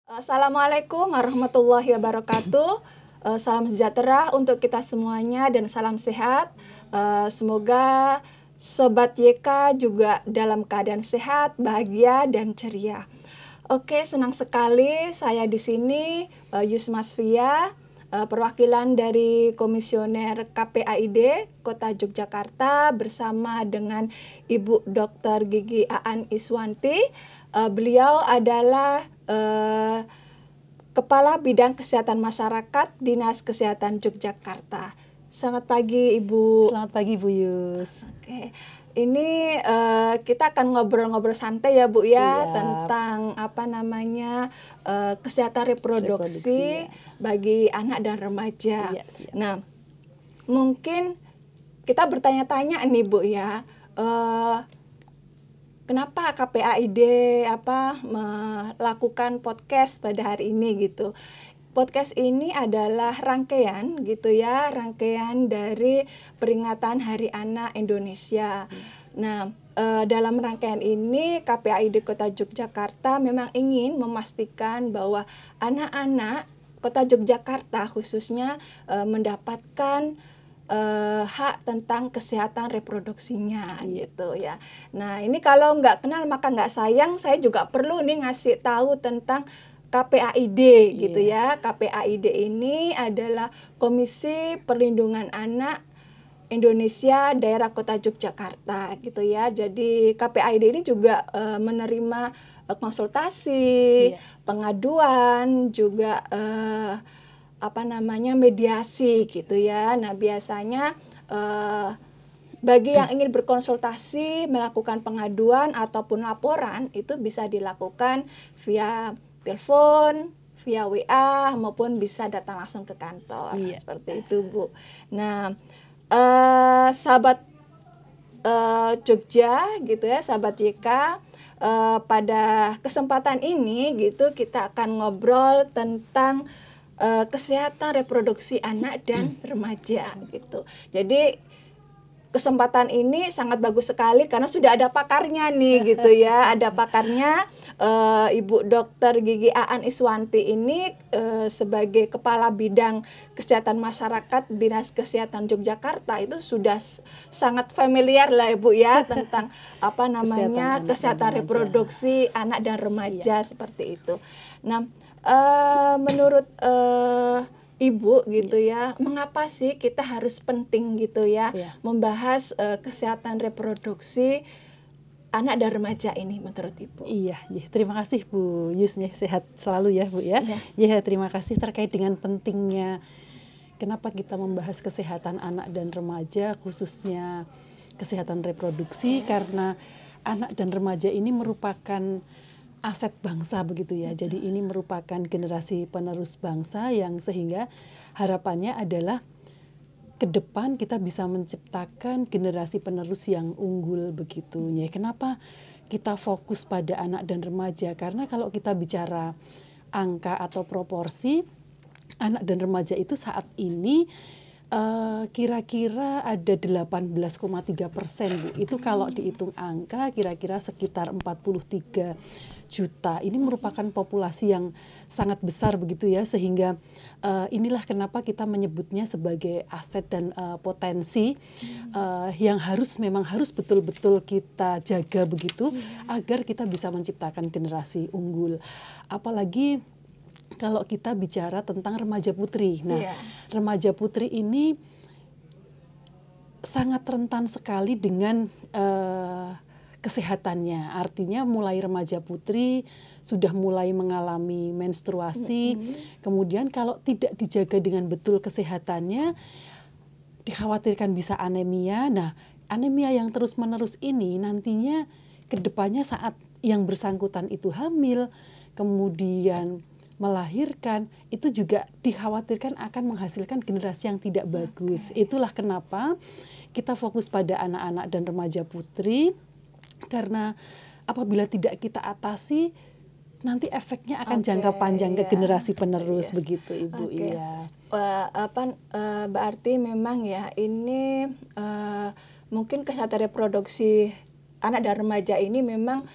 Assalamualaikum warahmatullahi wabarakatuh. Salam sejahtera untuk kita semuanya dan salam sehat. Semoga Sobat YK juga dalam keadaan sehat, bahagia, dan ceria. Oke, senang sekali saya di sini, Yusma Svia, perwakilan dari Komisioner KPAID Kota Yogyakarta bersama dengan Ibu Dr. Gigi Aan Iswanti. Beliau adalah Kepala Bidang Kesehatan Masyarakat Dinas Kesehatan Yogyakarta. Selamat pagi Ibu. Selamat pagi Bu Yus. Oke, ini kita akan ngobrol-ngobrol santai ya Bu ya. Siap. Tentang kesehatan reproduksi ya. bagi anak dan remaja. Iya, siap. Nah, mungkin kita bertanya-tanya nih Bu ya. Kenapa KPAID melakukan podcast pada hari ini gitu. Podcast ini adalah rangkaian gitu ya, rangkaian dari peringatan Hari Anak Indonesia. Nah, dalam rangkaian ini KPAID Kota Yogyakarta memang ingin memastikan bahwa anak-anak Kota Yogyakarta khususnya mendapatkan hak tentang kesehatan reproduksinya gitu ya. Nah, ini kalau nggak kenal maka nggak sayang, saya juga perlu nih ngasih tahu tentang KPAID gitu ya. KPAID ini adalah Komisi Perlindungan Anak Indonesia Daerah Kota Yogyakarta gitu ya. Jadi KPAID ini juga menerima konsultasi, pengaduan, juga mediasi gitu ya. Nah, biasanya bagi yang ingin berkonsultasi, melakukan pengaduan ataupun laporan itu bisa dilakukan via telepon, via WA maupun bisa datang langsung ke kantor. Seperti itu, Bu. Nah, sahabat Jogja gitu ya, sahabat YK, pada kesempatan ini gitu kita akan ngobrol tentang kesehatan reproduksi anak dan remaja gitu. Jadi kesempatan ini sangat bagus sekali karena sudah ada pakarnya nih gitu ya. Ada pakarnya, Ibu Dr. Gigi Aan Iswanti ini sebagai Kepala Bidang Kesehatan Masyarakat Dinas Kesehatan Yogyakarta itu sudah sangat familiar lah Ibu ya tentang kesehatan reproduksi anak dan remaja seperti itu. Nah, menurut Ibu gitu ya, mengapa sih kita harus penting gitu ya membahas kesehatan reproduksi anak dan remaja ini menurut Ibu? Iya, terima kasih Bu Yus, sehat selalu ya Bu ya. Ya, terima kasih terkait dengan pentingnya kenapa kita membahas kesehatan anak dan remaja, khususnya kesehatan reproduksi, karena anak dan remaja ini merupakan aset bangsa begitu ya. Jadi ini merupakan generasi penerus bangsa yang sehingga harapannya adalah ke depan kita bisa menciptakan generasi penerus yang unggul begitu. Ya, kenapa kita fokus pada anak dan remaja? Karena kalau kita bicara angka atau proporsi, anak dan remaja itu saat ini kira-kira ada 18,3%, Bu. Itu kalau dihitung angka kira-kira sekitar 43 juta. Ini merupakan populasi yang sangat besar begitu ya, sehingga inilah kenapa kita menyebutnya sebagai aset dan potensi yang memang harus betul-betul kita jaga begitu agar kita bisa menciptakan generasi unggul. Apalagi kalau kita bicara tentang remaja putri. Nah, remaja putri ini sangat rentan sekali dengan kesehatannya. Artinya mulai remaja putri sudah mulai mengalami menstruasi. Kemudian kalau tidak dijaga dengan betul kesehatannya, dikhawatirkan bisa anemia. Nah, anemia yang terus-menerus ini nantinya ke depannya saat yang bersangkutan itu hamil, kemudian melahirkan, itu juga dikhawatirkan akan menghasilkan generasi yang tidak bagus. Itulah kenapa kita fokus pada anak-anak dan remaja putri, karena apabila tidak kita atasi, nanti efeknya akan jangka panjang ke generasi penerus begitu Ibu. Berarti memang ya ini mungkin kesehatan reproduksi anak dan remaja ini memang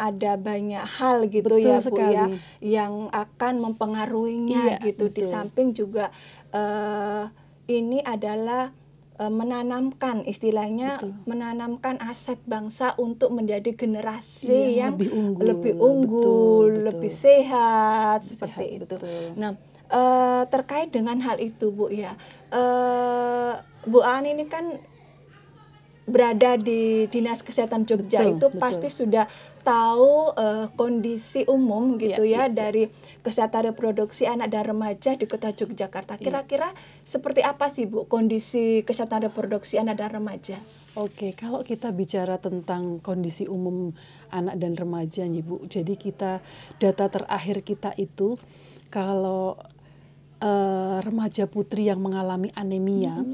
ada banyak hal gitu. Betul ya Bu sekali. ya, yang akan mempengaruhinya Iya, gitu. Di betul. samping juga ini adalah menanamkan, istilahnya Betul. menanamkan aset bangsa untuk menjadi generasi yang lebih unggul, lebih unggul, betul. lebih sehat, Lebih seperti sehat, itu. betul. Nah, terkait dengan hal itu Bu ya, Bu Aan ini kan berada di Dinas Kesehatan Jogja, Betul, itu betul. pasti sudah tahu kondisi umum gitu ya, dari kesehatan reproduksi anak dan remaja di Kota Yogyakarta. Kira-kira seperti apa sih Bu kondisi kesehatan reproduksi anak dan remaja? Oke, kalau kita bicara tentang kondisi umum anak dan remaja nih Bu, jadi data terakhir kita itu kalau remaja putri yang mengalami anemia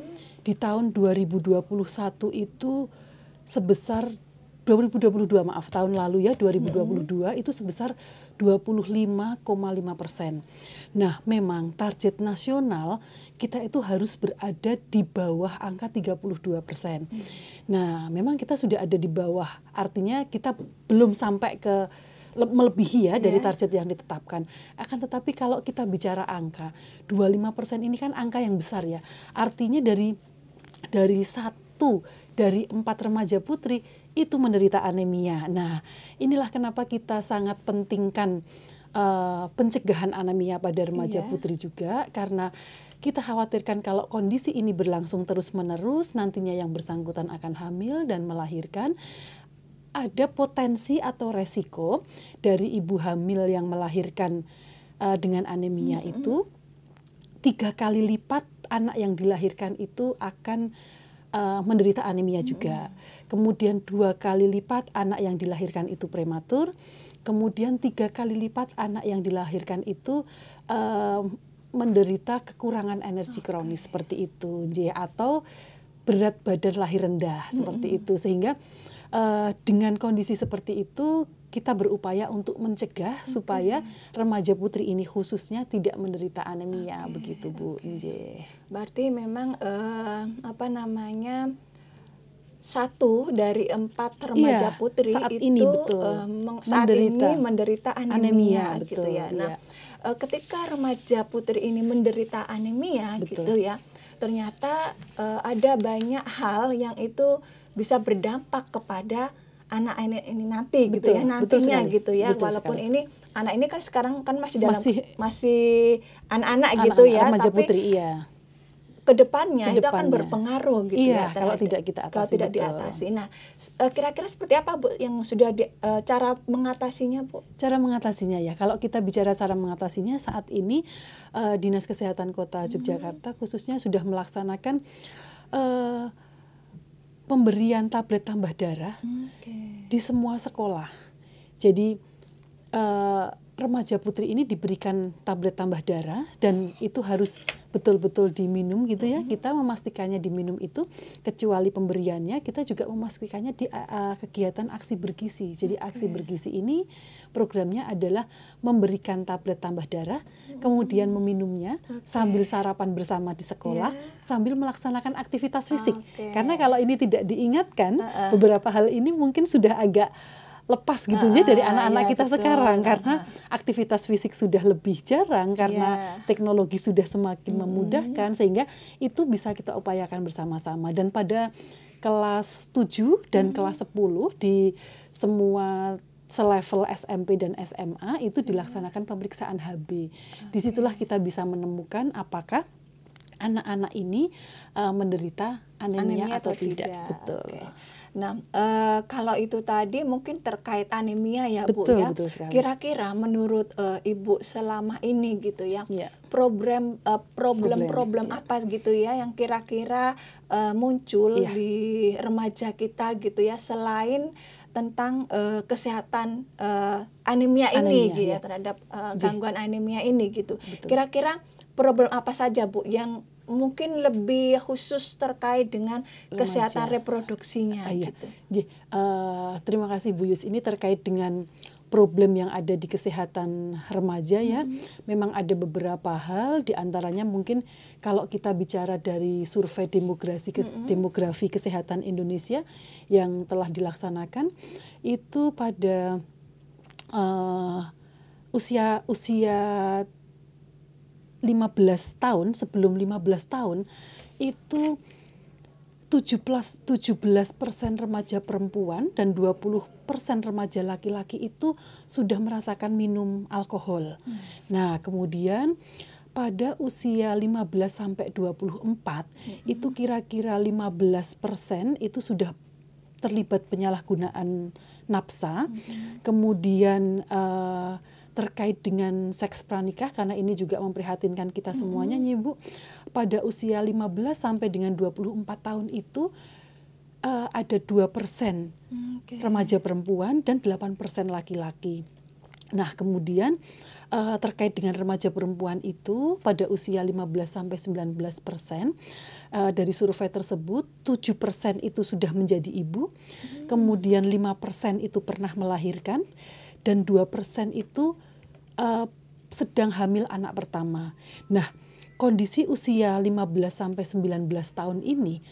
di tahun 2021 itu sebesar 2022 maaf, tahun lalu ya 2022 itu sebesar 25,5%. Nah, memang target nasional kita itu harus berada di bawah angka 32%. Nah, memang kita sudah ada di bawah, artinya kita belum sampai ke melebihi ya dari target yang ditetapkan. Akan tetapi kalau kita bicara angka 25% ini kan angka yang besar ya. Artinya dari 4 remaja putri itu menderita anemia. Nah, inilah kenapa kita sangat pentingkan pencegahan anemia pada remaja putri juga, karena kita khawatirkan kalau kondisi ini berlangsung terus-menerus, nantinya yang bersangkutan akan hamil dan melahirkan. Ada potensi atau resiko dari ibu hamil yang melahirkan dengan anemia itu 3 kali lipat anak yang dilahirkan itu akan menderita anemia juga. Kemudian 2 kali lipat anak yang dilahirkan itu prematur. Kemudian 3 kali lipat anak yang dilahirkan itu menderita kekurangan energi kronis seperti itu, atau berat badan lahir rendah seperti itu. Sehingga dengan kondisi seperti itu kita berupaya untuk mencegah supaya remaja putri ini khususnya tidak menderita anemia, begitu Bu. Berarti memang 1 dari 4 remaja putri saat itu ini, betul. saat ini menderita anemia gitu betul, ya. Nah, ketika remaja putri ini menderita anemia gitu ya, ternyata ada banyak hal yang itu bisa berdampak kepada anak ini nanti gitu ya, nantinya gitu ya. Walaupun ini anak ini kan sekarang kan masih anak-anak gitu ya, remaja tapi putri, kedepannya itu akan berpengaruh gitu ya kalau tidak kita atasi. Kalau tidak diatasi. Nah, kira-kira seperti apa Bu yang sudah cara mengatasinya Bu? Cara mengatasinya ya, kalau kita bicara cara mengatasinya saat ini Dinas Kesehatan Kota Yogyakarta khususnya sudah melaksanakan pemberian tablet tambah darah di semua sekolah. Jadi remaja putri ini diberikan tablet tambah darah dan itu harus betul-betul diminum gitu ya. Kita memastikannya diminum itu, kecuali pemberiannya kita juga memastikannya di kegiatan aksi bergizi. Jadi aksi bergizi ini programnya adalah memberikan tablet tambah darah, kemudian meminumnya sambil sarapan bersama di sekolah, sambil melaksanakan aktivitas fisik. Karena kalau ini tidak diingatkan, beberapa hal ini mungkin sudah agak lepas gitu ya dari anak-anak kita sekarang, karena aktivitas fisik sudah lebih jarang karena teknologi sudah semakin memudahkan, sehingga itu bisa kita upayakan bersama-sama. Dan pada kelas 7 dan kelas 10 di semua selevel SMP dan SMA itu dilaksanakan pemeriksaan HB. Disitulah kita bisa menemukan apakah anak-anak ini menderita anemia atau tidak. Betul. Nah, kalau itu tadi mungkin terkait anemia ya Bu ya. Betul sekali. Kira-kira menurut Ibu selama ini gitu ya, problem apa gitu ya yang kira-kira muncul di remaja kita gitu ya, selain tentang kesehatan anemia ini gitu ya, terhadap gangguan anemia ini gitu. Kira-kira problem apa saja Bu yang mungkin lebih khusus terkait dengan kesehatan reproduksinya gitu. Terima kasih Bu Yus. Ini terkait dengan problem yang ada di kesehatan remaja ya. Memang ada beberapa hal, diantaranya mungkin kalau kita bicara dari survei demografi kesehatan Indonesia yang telah dilaksanakan, itu pada usia 15 tahun, sebelum 15 tahun itu 17% remaja perempuan dan 20% remaja laki-laki itu sudah merasakan minum alkohol. Nah, kemudian pada usia 15 sampai 24 itu kira-kira 15% itu sudah terlibat penyalahgunaan nafsa. Kemudian terkait dengan seks pranikah, karena ini juga memprihatinkan kita semuanya nih Bu. Pada usia 15 sampai dengan 24 tahun itu ada 2% remaja perempuan dan 8% laki-laki. Nah, kemudian terkait dengan remaja perempuan itu pada usia 15 sampai 19%, dari survei tersebut 7% itu sudah menjadi ibu, kemudian 5% itu pernah melahirkan, dan 2% itu sedang hamil anak pertama. Nah, kondisi usia 15 sampai 19 tahun ini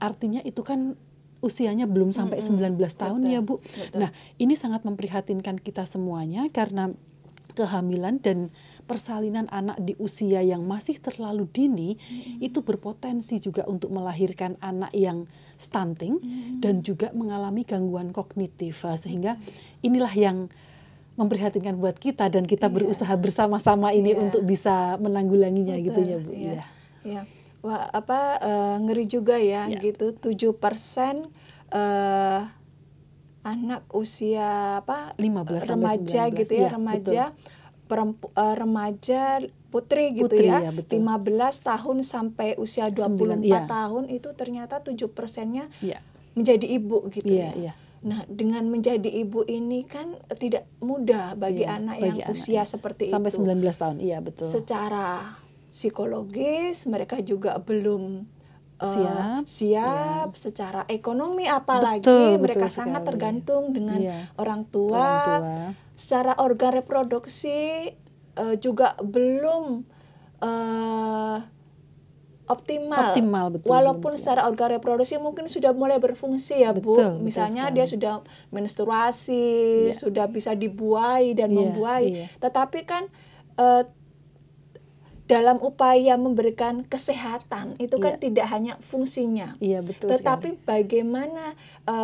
artinya itu kan usianya belum sampai 19 tahun ya Bu. Nah, ini sangat memprihatinkan kita semuanya karena kehamilan dan persalinan anak di usia yang masih terlalu dini itu berpotensi juga untuk melahirkan anak yang stunting dan juga mengalami gangguan kognitif. Sehingga inilah yang memprihatinkan buat kita dan kita berusaha bersama-sama ini untuk bisa menanggulanginya gitu ya Bu. Iya. Wah, ngeri juga ya gitu. 7% anak usia 15 remaja gitu ya, remaja remaja putri gitu ya. 15 tahun sampai usia 24 tahun itu ternyata 7%-nya menjadi ibu gitu ya. Nah, dengan menjadi ibu ini kan tidak mudah bagi anak yang usia seperti sampai itu. Sampai 19 tahun, iya betul. Secara psikologis mereka juga belum siap, secara ekonomi apalagi mereka sangat tergantung dengan orang tua. Secara organ reproduksi juga belum optimal betul, walaupun secara organ reproduksi mungkin sudah mulai berfungsi ya Bu. Misalnya dia sudah menstruasi, sudah bisa dibuai dan membuai, tetapi kan dalam upaya memberikan kesehatan itu kan tidak hanya fungsinya, tetapi bagaimana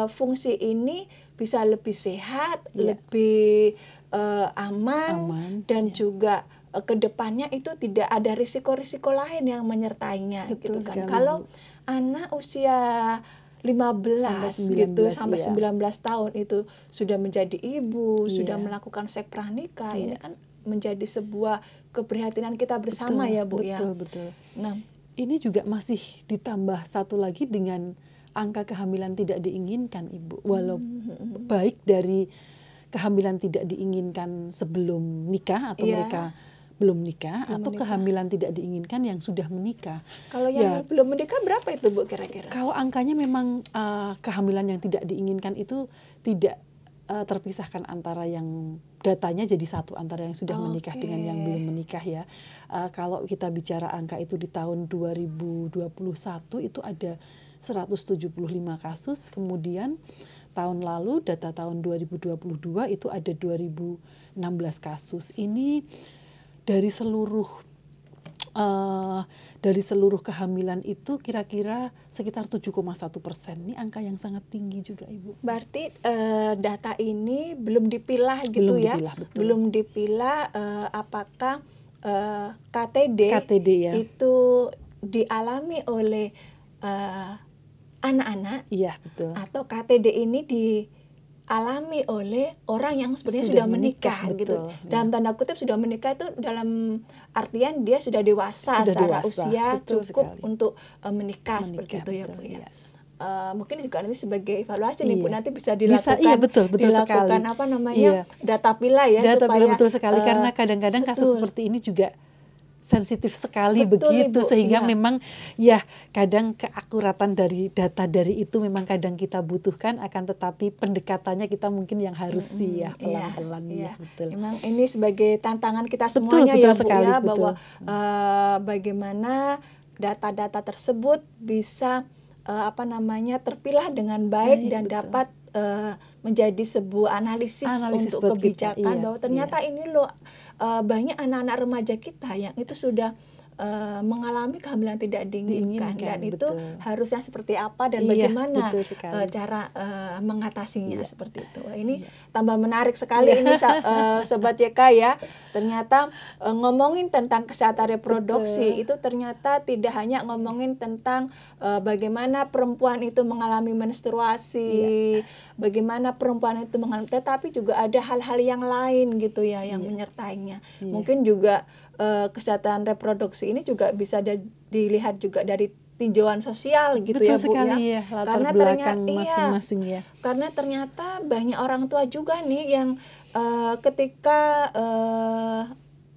fungsi ini bisa lebih sehat, lebih aman dan juga kedepannya itu tidak ada risiko-risiko lain yang menyertainya gitu kan. Kalau anak usia 15 sampai 19 tahun itu sudah menjadi ibu, sudah melakukan seks pranikah, ini kan menjadi sebuah keprihatinan kita bersama ya Bu ya. Betul. Nah, ini juga masih ditambah satu lagi dengan angka kehamilan tidak diinginkan Ibu. Walaupun baik dari kehamilan tidak diinginkan sebelum nikah atau mereka belum nikah atau kehamilan tidak diinginkan yang sudah menikah. Kalau yang belum menikah berapa itu Bu kira-kira? Kalau angkanya memang kehamilan yang tidak diinginkan itu tidak terpisahkan antara yang datanya jadi satu antara yang sudah menikah dengan yang belum menikah ya. Kalau kita bicara angka itu di tahun 2021 itu ada 175 kasus, kemudian tahun lalu data tahun 2022 itu ada 2016 kasus. Ini dari seluruh kehamilan itu kira-kira sekitar 7,1%. Ini angka yang sangat tinggi juga Ibu. Berarti data ini belum dipilah gitu belum dipilah apakah KTD itu dialami oleh anak-anak atau KTD ini dialami oleh orang yang sebenarnya sudah menikah gitu. Dalam tanda kutip sudah menikah itu dalam artian dia sudah dewasa secara usia cukup untuk menikah seperti itu ya Bu ya. Mungkin juga nanti sebagai evaluasi nih Bu, nanti bisa dilakukan dilakukan sekali. data pilah ya data supaya pilah betul sekali karena kadang-kadang kasus seperti ini juga sensitif sekali. Betul, begitu Ibu. sehingga Iya. memang ya kadang keakuratan dari data dari itu memang kadang kita butuhkan, akan tetapi pendekatannya kita mungkin yang harus sih ya pelan-pelan. Iya. Betul. Memang ini sebagai tantangan kita Betul, semuanya betul ya Bu sekali, ya, betul. bahwa bagaimana data-data tersebut bisa terpilah dengan baik dan betul. dapat menjadi sebuah analisis untuk buat kita. kebijakan, Iya, bahwa ternyata ini loh banyak anak-anak remaja kita yang itu sudah mengalami kehamilan tidak diinginkan, dan itu betul. harusnya seperti apa dan Iya, bagaimana betul sekali. cara mengatasinya, Iya. seperti itu. Wah, ini tambah menarik sekali ini Sobat YK ya. Ternyata ngomongin tentang kesehatan reproduksi itu ternyata tidak hanya ngomongin tentang bagaimana perempuan itu mengalami menstruasi, bagaimana perempuan itu mengalami, tetapi juga ada hal-hal yang lain gitu ya yang menyertainya. Mungkin juga kesehatan reproduksi ini juga bisa dilihat juga dari tinjauan sosial gitu. Betul ya Bu sekali, ya. latar Karena belakang ternyata masing-masing ya. Karena ternyata banyak orang tua juga nih yang ketika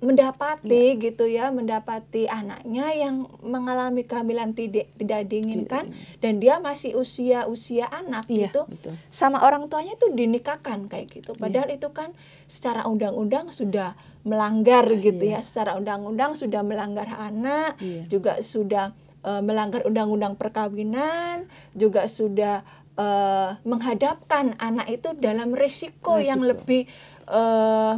mendapati gitu ya, mendapati anaknya yang mengalami kehamilan tidak diinginkan dan dia masih usia anak gitu, betul. sama orang tuanya itu dinikahkan kayak gitu. Padahal itu kan secara undang-undang sudah melanggar gitu ya, secara undang-undang sudah melanggar hak anak, juga sudah melanggar undang-undang perkawinan, juga sudah menghadapkan anak itu dalam risiko yang lebih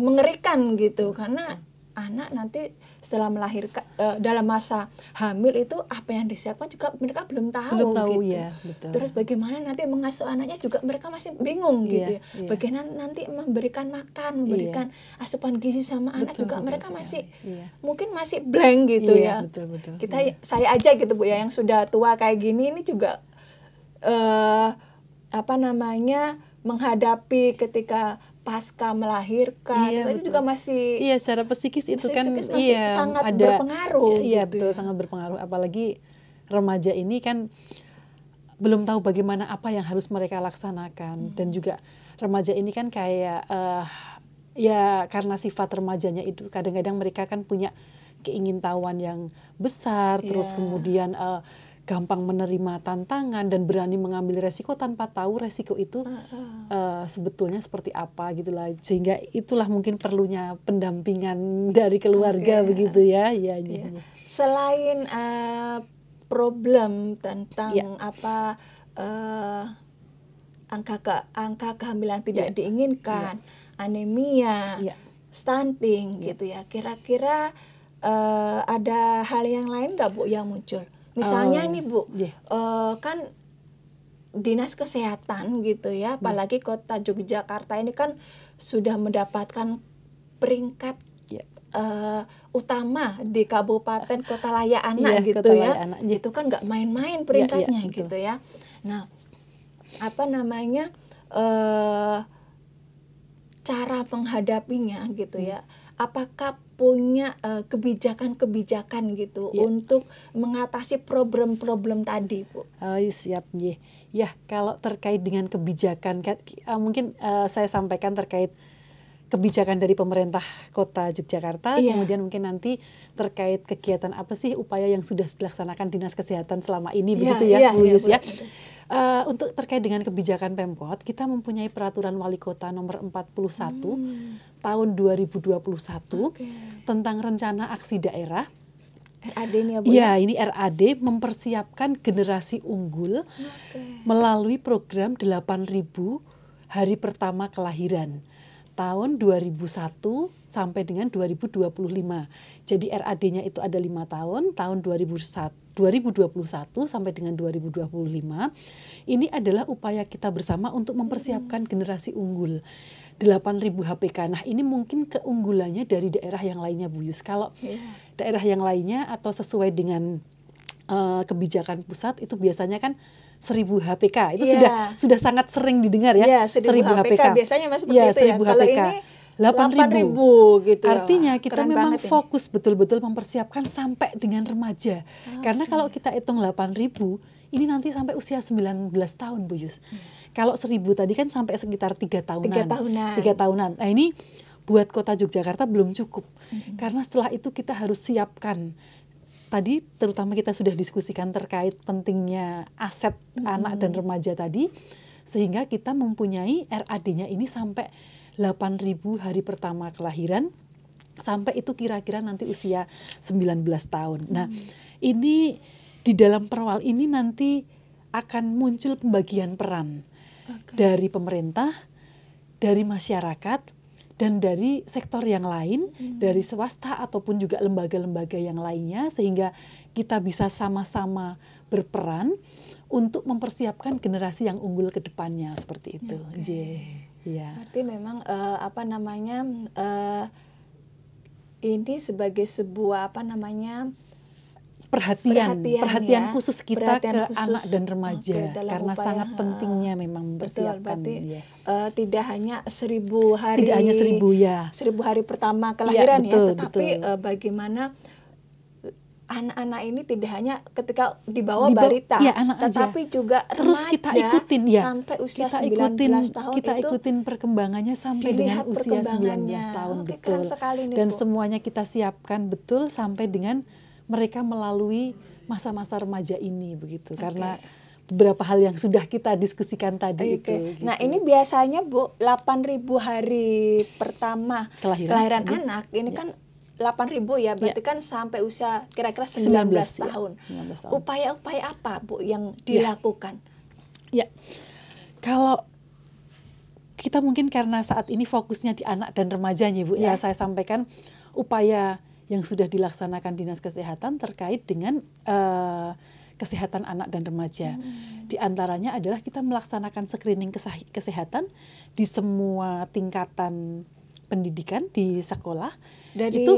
mengerikan gitu, karena anak nanti setelah melahirkan dalam masa hamil itu apa yang disiapkan juga mereka belum tahu gitu. Ya, betul. Terus bagaimana nanti mengasuh anaknya juga mereka masih bingung gitu ya. Bagaimana nanti memberikan makan, memberikan asupan gizi sama anak juga mereka masih mungkin masih blank gitu ya. Betul. Saya aja gitu Bu ya, yang sudah tua kayak gini ini juga menghadapi ketika pasca melahirkan, itu juga masih secara psikis itu kan masih sangat berpengaruh. Iya, gitu betul, ya. sangat berpengaruh. Apalagi remaja ini kan belum tahu bagaimana apa yang harus mereka laksanakan, dan juga remaja ini kan kayak ya karena sifat remajanya itu kadang-kadang mereka kan punya keingintahuan yang besar, terus kemudian gampang menerima tantangan dan berani mengambil resiko tanpa tahu resiko itu sebetulnya seperti apa gitulah, sehingga itulah mungkin perlunya pendampingan dari keluarga begitu ya. Selain problem tentang angka kehamilan tidak diinginkan, anemia, stunting gitu ya, kira-kira ada hal yang lain nggak Bu yang muncul? Misalnya nih Bu, kan Dinas Kesehatan gitu ya, apalagi Kota Yogyakarta ini kan sudah mendapatkan peringkat utama di Kabupaten Kota Layak Anak gitu ya. Itu kan nggak main-main peringkatnya gitu ya. Nah, cara menghadapinya gitu ya. Apakah punya kebijakan-kebijakan gitu untuk mengatasi problem-problem tadi, Bu? Siap, ya. Kalau terkait dengan kebijakan, mungkin saya sampaikan terkait kebijakan dari pemerintah Kota Yogyakarta, kemudian mungkin nanti terkait kegiatan apa sih upaya yang sudah dilaksanakan Dinas Kesehatan selama ini, begitu ya, Bu Yus ya. Untuk terkait dengan kebijakan Pemkot, kita mempunyai peraturan wali kota nomor 41 tahun 2021 tentang rencana aksi daerah. RAD ini ya Bu? Ya, ini RAD mempersiapkan generasi unggul melalui program 8.000 hari pertama kelahiran tahun 2001 sampai dengan 2025. Jadi RAD-nya itu ada 5 tahun 2021 sampai dengan 2025. Ini adalah upaya kita bersama untuk mempersiapkan generasi unggul 8.000 HPK. Nah, ini mungkin keunggulannya dari daerah yang lainnya, Bu Yus. Kalau daerah yang lainnya atau sesuai dengan kebijakan pusat itu biasanya kan 1.000 HPK. Itu sudah sangat sering didengar ya. 1.000 HPK biasanya Mas seperti itu ya. Kalau ini 8.000 gitu. Artinya kita memang fokus betul-betul mempersiapkan sampai dengan remaja. Karena kalau kita hitung 8.000, ini nanti sampai usia 19 tahun, Bu Yus. Kalau 1.000 tadi kan sampai sekitar 3 tahunan. 3 tahunan. Nah, ini buat Kota Yogyakarta belum cukup. Karena setelah itu kita harus siapkan. Tadi terutama kita sudah diskusikan terkait pentingnya aset anak dan remaja tadi, sehingga kita mempunyai RAD-nya ini sampai 8.000 hari pertama kelahiran, sampai itu kira-kira nanti usia 19 tahun. Nah, ini di dalam perwal ini nanti akan muncul pembagian peran dari pemerintah, dari masyarakat, dan dari sektor yang lain, dari swasta ataupun juga lembaga-lembaga yang lainnya, sehingga kita bisa sama-sama berperan untuk mempersiapkan generasi yang unggul ke depannya, seperti itu. Ya. Berarti memang ini sebagai sebuah perhatian ya, khusus kita perhatian ke anak dan remaja, karena upaya, sangat pentingnya memang mempersiapkan. Tidak hanya 1000 hari, tidak hanya 1000 ya, 1000 hari pertama kelahiran betul, tetapi bagaimana anak-anak ini tidak hanya ketika di bawah balita, tetapi juga terus remaja, kita ikutin sampai usia 19 tahun kita ikutin perkembangannya sampai dengan usia 19 tahun, betul. Dan semuanya kita siapkan betul sampai dengan mereka melalui masa-masa remaja ini, begitu. Karena beberapa hal yang sudah kita diskusikan tadi itu. Gitu. Nah, ini biasanya Bu, 8.000 hari pertama kelahiran anak ini kan 8.000 ya, berarti kan sampai usia kira-kira 19 tahun. 19 tahun. Upaya-upaya apa Bu yang dilakukan? Ya, kalau kita mungkin karena saat ini fokusnya di anak dan remajanya Bu, ya saya sampaikan upaya yang sudah dilaksanakan Dinas Kesehatan terkait dengan kesehatan anak dan remaja. Di antaranya adalah kita melaksanakan screening kesehatan di semua tingkatan pendidikan di sekolah. Dari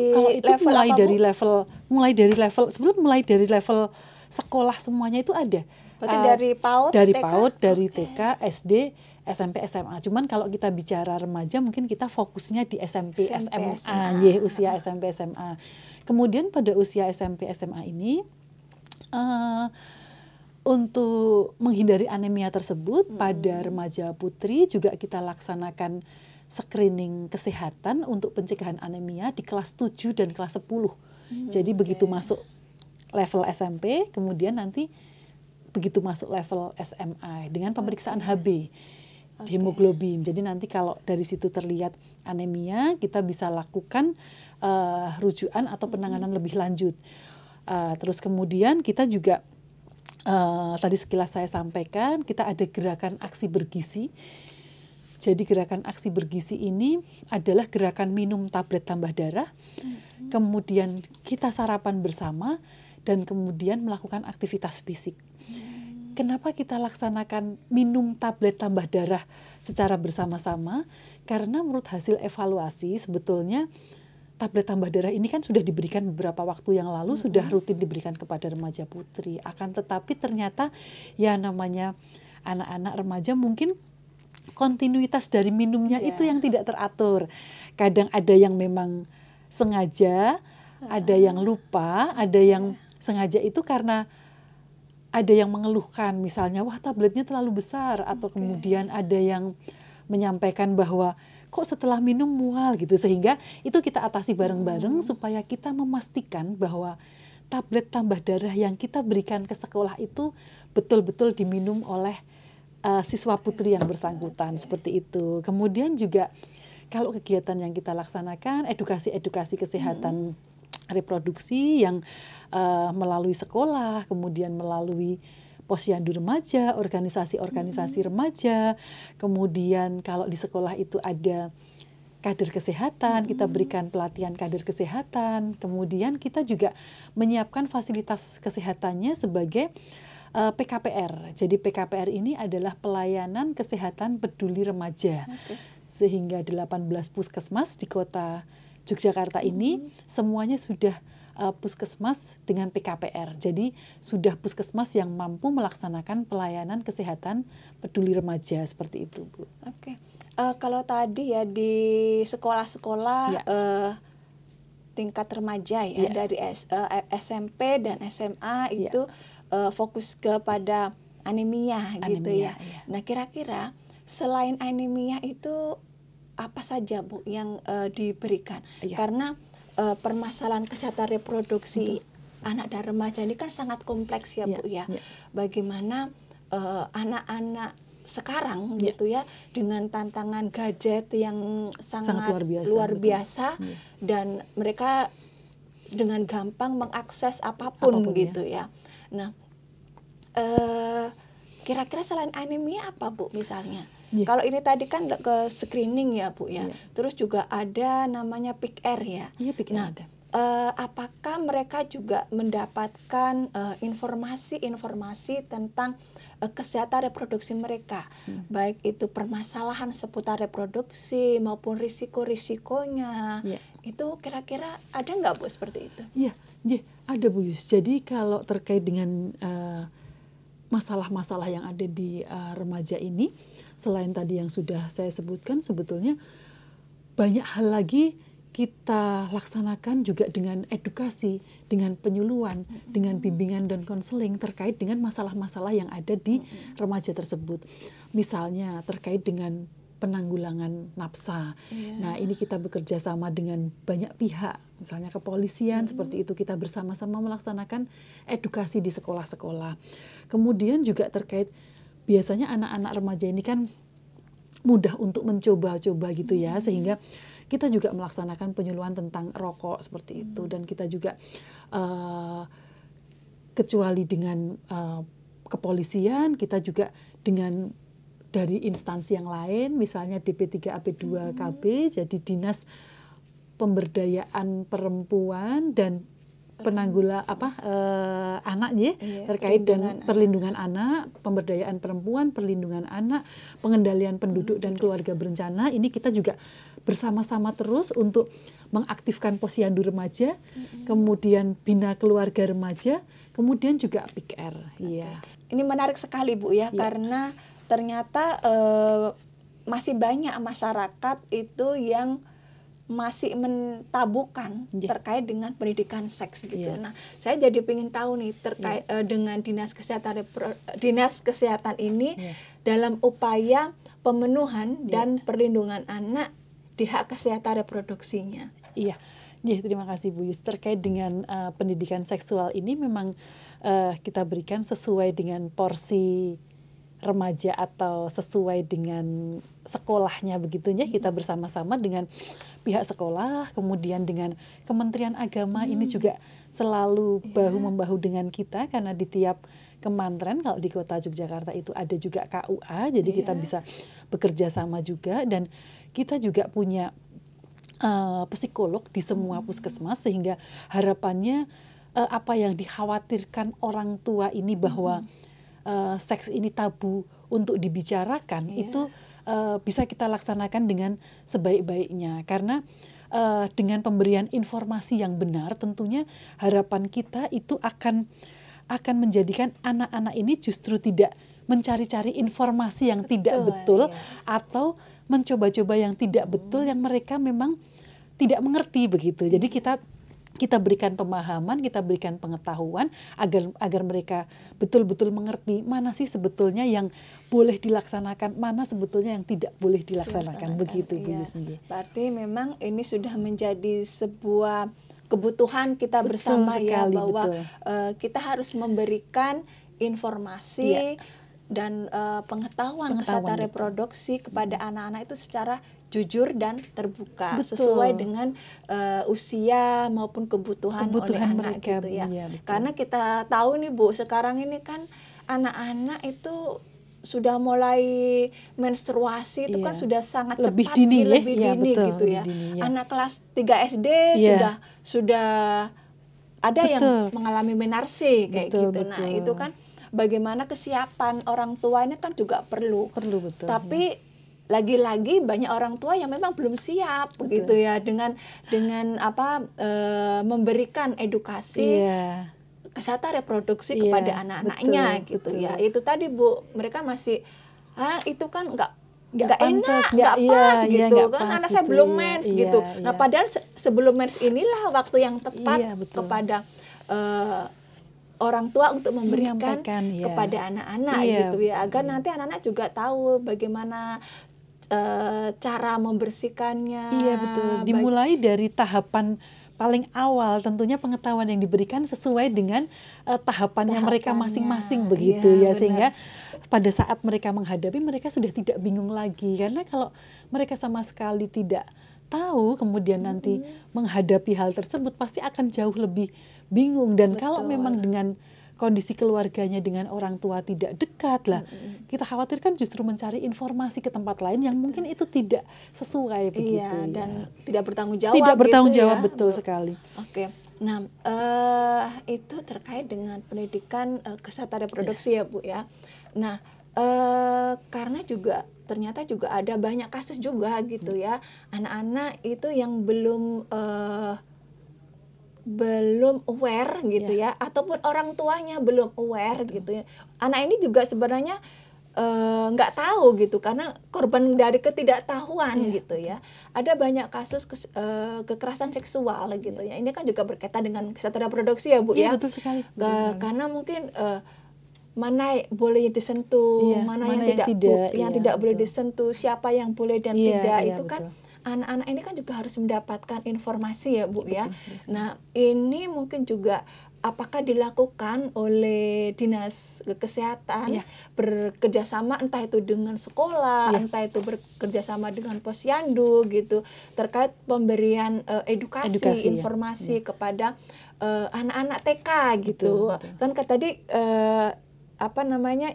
mulai dari level sekolah semuanya itu ada. Berarti dari PAUD, dari TK, SD, SMP, SMA. Cuman kalau kita bicara remaja mungkin kita fokusnya di SMP, SMA. Usia SMP, SMA. Kemudian pada usia SMP, SMA ini untuk menghindari anemia tersebut pada remaja putri juga kita laksanakan screening kesehatan untuk pencegahan anemia di kelas 7 dan kelas 10. Jadi begitu masuk level SMP, kemudian nanti begitu masuk level SMA dengan pemeriksaan HB, hemoglobin. Jadi nanti kalau dari situ terlihat anemia, kita bisa lakukan rujukan atau penanganan lebih lanjut. Terus kemudian kita juga tadi sekilas saya sampaikan, kita ada gerakan aksi bergizi. Jadi gerakan aksi bergizi ini adalah gerakan minum tablet tambah darah, kemudian kita sarapan bersama, dan kemudian melakukan aktivitas fisik. Kenapa kita laksanakan minum tablet tambah darah secara bersama-sama? Karena menurut hasil evaluasi sebetulnya tablet tambah darah ini kan sudah diberikan beberapa waktu yang lalu, sudah rutin diberikan kepada remaja putri. Akan tetapi ternyata ya namanya anak-anak remaja mungkin kontinuitas dari minumnya itu yang tidak teratur. Kadang ada yang memang sengaja, ada yang lupa, ada yang sengaja itu karena ada yang mengeluhkan misalnya wah tabletnya terlalu besar, atau kemudian ada yang menyampaikan bahwa kok setelah minum mual gitu, sehingga itu kita atasi bareng-bareng supaya kita memastikan bahwa tablet tambah darah yang kita berikan ke sekolah itu betul-betul diminum oleh siswa putri yang bersangkutan, seperti itu. Kemudian juga kalau kegiatan yang kita laksanakan edukasi kesehatan reproduksi yang melalui sekolah, kemudian melalui posyandu remaja, organisasi-organisasi remaja, kemudian kalau di sekolah itu ada kader kesehatan, kita berikan pelatihan kader kesehatan, kemudian kita juga menyiapkan fasilitas kesehatannya sebagai PKPR. Jadi PKPR ini adalah pelayanan kesehatan peduli remaja. Sehingga 18 puskesmas di kota Yogyakarta ini semuanya sudah puskesmas dengan PKPR. Jadi sudah puskesmas yang mampu melaksanakan pelayanan kesehatan peduli remaja, seperti itu, Bu. Kalau tadi ya di sekolah-sekolah tingkat remaja dari SMP dan SMA itu fokus kepada anemia gitu ya. Nah, kira-kira selain anemia itu apa saja Bu yang diberikan? Iya. Karena permasalahan kesehatan reproduksi anak dan remaja ini kan sangat kompleks ya Bu ya. Bagaimana anak-anak sekarang gitu ya, dengan tantangan gadget yang sangat luar biasa dan mereka dengan gampang mengakses apapun gitu ya. Nah, kira-kira selain anemia apa Bu misalnya? Kalau ini tadi kan ke screening ya Bu ya. Terus juga ada namanya PICR ya. Nah, apakah mereka juga mendapatkan informasi-informasi tentang kesehatan reproduksi mereka, baik itu permasalahan seputar reproduksi maupun risiko-risikonya, itu kira-kira ada nggak Bu seperti itu? Iya, ada Bu Yus. Jadi kalau terkait dengan masalah-masalah yang ada di remaja ini, selain tadi yang sudah saya sebutkan, sebetulnya banyak hal lagi kita laksanakan juga dengan edukasi, dengan penyuluhan, dengan bimbingan dan konseling terkait dengan masalah-masalah yang ada di remaja tersebut. Misalnya terkait dengan penanggulangan nafsa. Nah, ini kita bekerja sama dengan banyak pihak, misalnya kepolisian, seperti itu kita bersama-sama melaksanakan edukasi di sekolah-sekolah. Kemudian juga terkait, biasanya anak-anak remaja ini kan mudah untuk mencoba-coba gitu ya, sehingga kita juga melaksanakan penyuluhan tentang rokok seperti itu, dan kita juga kecuali dengan kepolisian, kita juga dengan dari instansi yang lain, misalnya DP3AP2KB, jadi Dinas Pemberdayaan Perempuan dan anak terkait dengan perlindungan anak, pemberdayaan perempuan, perlindungan anak, pengendalian penduduk dan keluarga berencana. Ini kita juga bersama-sama terus untuk mengaktifkan posyandu remaja, kemudian bina keluarga remaja, kemudian juga PICR. Ini menarik sekali Bu ya, karena ternyata masih banyak masyarakat itu yang masih mentabukan terkait dengan pendidikan seks gitu. Nah, saya jadi pengen tahu nih terkait dengan Dinas Kesehatan ini dalam upaya pemenuhan dan perlindungan anak di hak kesehatan reproduksinya. Terima kasih Bu Yus. Terkait dengan pendidikan seksual ini memang kita berikan sesuai dengan porsi remaja atau sesuai dengan sekolahnya begitunya. Kita bersama-sama dengan pihak sekolah, kemudian dengan Kementerian Agama ini juga selalu bahu-membahu dengan kita, karena di tiap kementerian, kalau di Kota Yogyakarta itu ada juga KUA, jadi kita bisa bekerja sama juga, dan kita juga punya psikolog di semua puskesmas, sehingga harapannya apa yang dikhawatirkan orang tua ini bahwa seks ini tabu untuk dibicarakan, itu bisa kita laksanakan dengan sebaik-baiknya. Karena dengan pemberian informasi yang benar, tentunya harapan kita itu akan menjadikan anak-anak ini justru tidak mencari-cari informasi yang tidak betul, atau mencoba-coba yang tidak betul, yang mereka memang tidak mengerti begitu. Jadi kita berikan pemahaman, kita berikan pengetahuan agar mereka betul-betul mengerti mana sih sebetulnya yang boleh dilaksanakan, mana sebetulnya yang tidak boleh dilaksanakan. Begitu Bu Yusni. Berarti memang ini sudah menjadi sebuah kebutuhan kita bersama sekali, ya, bahwa kita harus memberikan informasi dan pengetahuan kesehatan reproduksi kepada anak-anak itu secara jujur dan terbuka, sesuai dengan usia maupun kebutuhan oleh anak mereka, gitu ya. Karena kita tahu nih Bu, sekarang ini kan anak-anak itu sudah mulai menstruasi itu kan sudah sangat lebih cepat, dini, lebih dini gitu ya. Anak kelas 3 SD sudah ada yang mengalami menarse kayak gitu. Nah, itu kan bagaimana kesiapan orang tua ini kan juga perlu. Tapi lagi-lagi banyak orang tua yang memang belum siap begitu ya dengan memberikan edukasi kesehatan reproduksi kepada anak-anaknya gitu ya. Itu tadi Bu, mereka masih itu kan nggak enak, nggak pas gitu kan, anak saya belum mens gitu. Nah, padahal sebelum mens inilah waktu yang tepat kepada orang tua untuk memberikan kepada anak-anak gitu ya, agar nanti anak-anak juga tahu bagaimana cara membersihkannya. Iya betul. Dimulai dari tahapan paling awal, tentunya pengetahuan yang diberikan sesuai dengan tahapannya mereka masing-masing begitu ya, sehingga pada saat mereka menghadapi, mereka sudah tidak bingung lagi, karena kalau mereka sama sekali tidak tahu kemudian nanti menghadapi hal tersebut pasti akan jauh lebih bingung. Dan kalau memang dengan kondisi keluarganya dengan orang tua tidak dekat lah, kita khawatirkan justru mencari informasi ke tempat lain yang mungkin itu tidak sesuai begitu. Iya, dan tidak bertanggung jawab. Tidak bertanggung gitu jawab, ya. betul sekali. Oke, nah itu terkait dengan pendidikan kesehatan reproduksi ya Bu ya. Nah karena juga ternyata juga ada banyak kasus juga gitu ya, anak-anak itu yang belum aware gitu ya, ataupun orang tuanya belum aware gitu ya. Anak ini juga sebenarnya nggak tahu gitu, karena korban dari ketidaktahuan gitu ya. Ada banyak kasus kekerasan seksual gitu ya. Ini kan juga berkaitan dengan kesehatan reproduksi ya Bu ya. Betul sekali. Karena mungkin mana boleh disentuh, mana yang tidak boleh disentuh, siapa yang boleh dan tidak, itu kan anak-anak ini kan juga harus mendapatkan informasi ya Bu ya. Nah ini mungkin juga apakah dilakukan oleh dinas kesehatan bekerjasama, entah itu dengan sekolah, entah itu bekerjasama dengan posyandu gitu, terkait pemberian edukasi informasi kepada anak-anak TK gitu. Kan tadi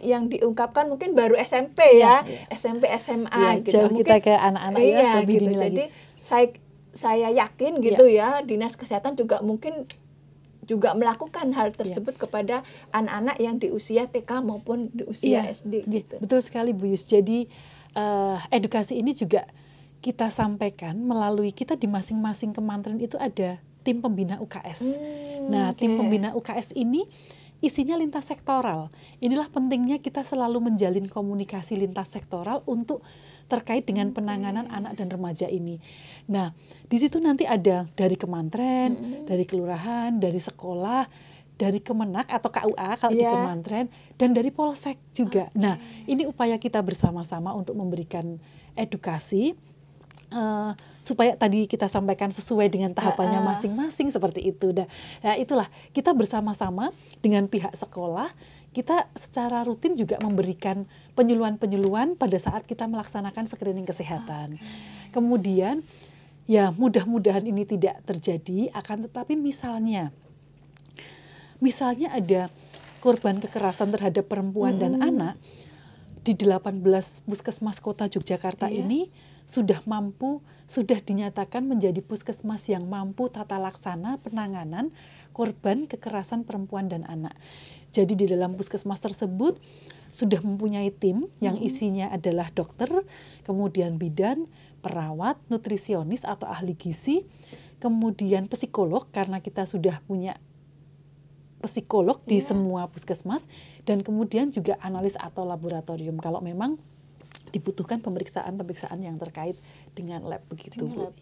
yang diungkapkan mungkin baru SMP SMP SMA gitu. Mungkin kita ke anak-anak lebih gitu. Jadi saya yakin gitu ya, dinas kesehatan juga mungkin juga melakukan hal tersebut kepada anak-anak yang di usia TK maupun di usia SD gitu. Betul sekali Bu Yus. Jadi edukasi ini juga kita sampaikan melalui kita di masing-masing kementerian itu ada tim pembina UKS. Tim pembina UKS ini isinya lintas sektoral. Inilah pentingnya kita selalu menjalin komunikasi lintas sektoral untuk terkait dengan penanganan anak dan remaja ini. Nah, di situ nanti ada dari kementerian, dari kelurahan, dari sekolah, dari Kemenak atau KUA kalau di kementerian, dan dari Polsek juga. Nah, ini upaya kita bersama-sama untuk memberikan edukasi supaya tadi kita sampaikan sesuai dengan tahapannya masing-masing seperti itu. Nah, itulah kita bersama-sama dengan pihak sekolah, kita secara rutin juga memberikan penyuluhan-penyuluhan pada saat kita melaksanakan screening kesehatan. Kemudian ya mudah-mudahan ini tidak terjadi, akan tetapi misalnya ada korban kekerasan terhadap perempuan dan anak di 18 puskesmas kota Yogyakarta ini sudah dinyatakan menjadi puskesmas yang mampu tata laksana penanganan korban kekerasan perempuan dan anak. Jadi di dalam puskesmas tersebut sudah mempunyai tim yang isinya adalah dokter, kemudian bidan, perawat, nutrisionis atau ahli gizi, kemudian psikolog karena kita sudah punya psikolog di semua puskesmas, dan kemudian juga analis atau laboratorium kalau memang dibutuhkan pemeriksaan yang terkait dengan lab begitu Bu.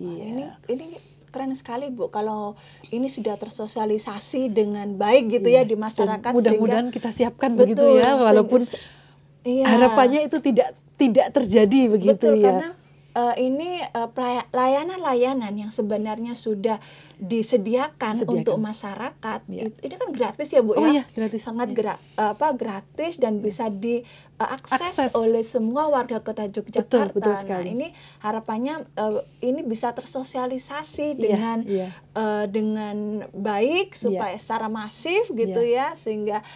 Ini keren sekali Bu, kalau ini sudah tersosialisasi dengan baik gitu ya di masyarakat. Mudah-mudahan kita siapkan begitu ya, walaupun harapannya itu tidak terjadi begitu ya. Karena ini layanan-layanan yang sebenarnya sudah disediakan untuk masyarakat. Ini kan gratis ya Bu ya. Gratis. Sangat gratis dan bisa diakses oleh semua warga Kota Yogyakarta. Betul sekali. Nah, ini harapannya ini bisa tersosialisasi dengan baik supaya secara masif gitu ya, sehingga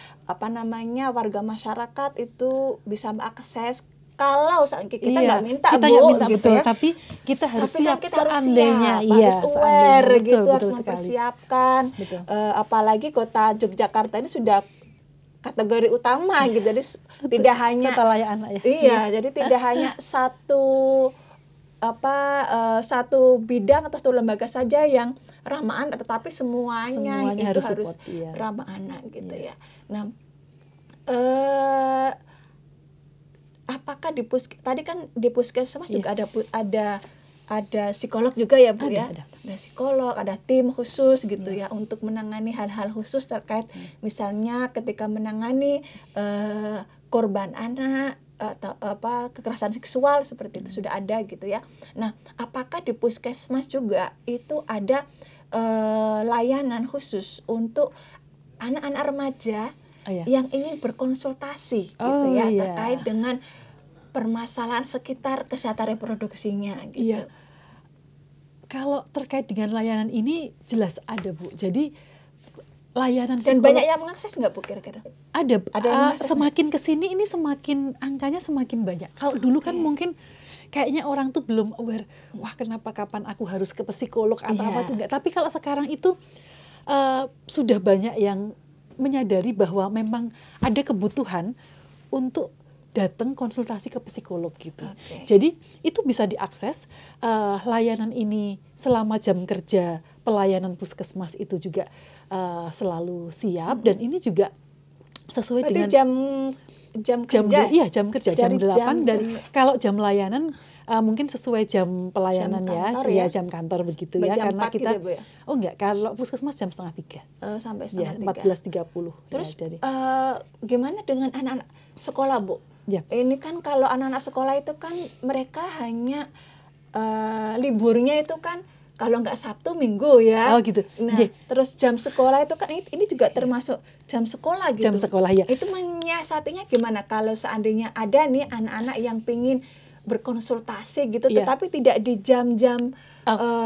warga masyarakat itu bisa mengakses. Kalau kita nggak minta Bu, minta, gitu betul, ya. Tapi kita harus siap kita seandainya, harus aware gitu, harus sekali. mempersiapkan. Apalagi Kota Yogyakarta ini sudah kategori utama gitu, jadi tidak hanya kota layak anak jadi tidak hanya satu bidang atau satu lembaga saja yang ramah anak, tetapi semuanya itu harus ramah anak gitu ya. Nah, apakah tadi kan di puskesmas juga ada psikolog juga ya Bu ya? Ada psikolog, ada tim khusus gitu ya untuk menangani hal-hal khusus terkait misalnya ketika menangani korban anak atau kekerasan seksual seperti itu sudah ada gitu ya. Nah, apakah di puskesmas juga itu ada layanan khusus untuk anak-anak remaja yang ingin berkonsultasi gitu ya terkait dengan permasalahan sekitar kesehatan reproduksinya gitu. Iya. Kalau terkait dengan layanan ini jelas ada, Bu. Jadi layanan dan psikolog, banyak yang mengakses nggak, Bu, kira-kira? Ada yang semakin kesini ini semakin angkanya semakin banyak. Kalau dulu kan mungkin kayaknya orang tuh belum aware, wah kenapa kapan aku harus ke psikolog atau apa tuh enggak. Tapi kalau sekarang itu sudah banyak yang menyadari bahwa memang ada kebutuhan untuk datang konsultasi ke psikolog gitu. Jadi itu bisa diakses layanan ini selama jam kerja pelayanan puskesmas itu juga selalu siap dan ini juga sesuai berarti dengan jam kerja. Iya, jam kerja jam 8 dan kalau jam layanan mungkin sesuai jam pelayanan jam kantor begitu ya karena kita gitu, Bu, ya? Oh enggak, kalau puskesmas jam 2:30 sampai 2:30 14.30. Terus ya, jadi. Gimana dengan anak-anak sekolah, Bu? Ya. Ini kan kalau anak-anak sekolah itu kan mereka hanya liburnya itu kan kalau nggak Sabtu Minggu ya. Oh gitu. Nah, terus jam sekolah itu kan ini juga termasuk jam sekolah gitu. Jam sekolah ya. Itu menyiasatinya gimana kalau seandainya ada nih anak-anak yang pingin berkonsultasi gitu, tetapi tidak di jam-jam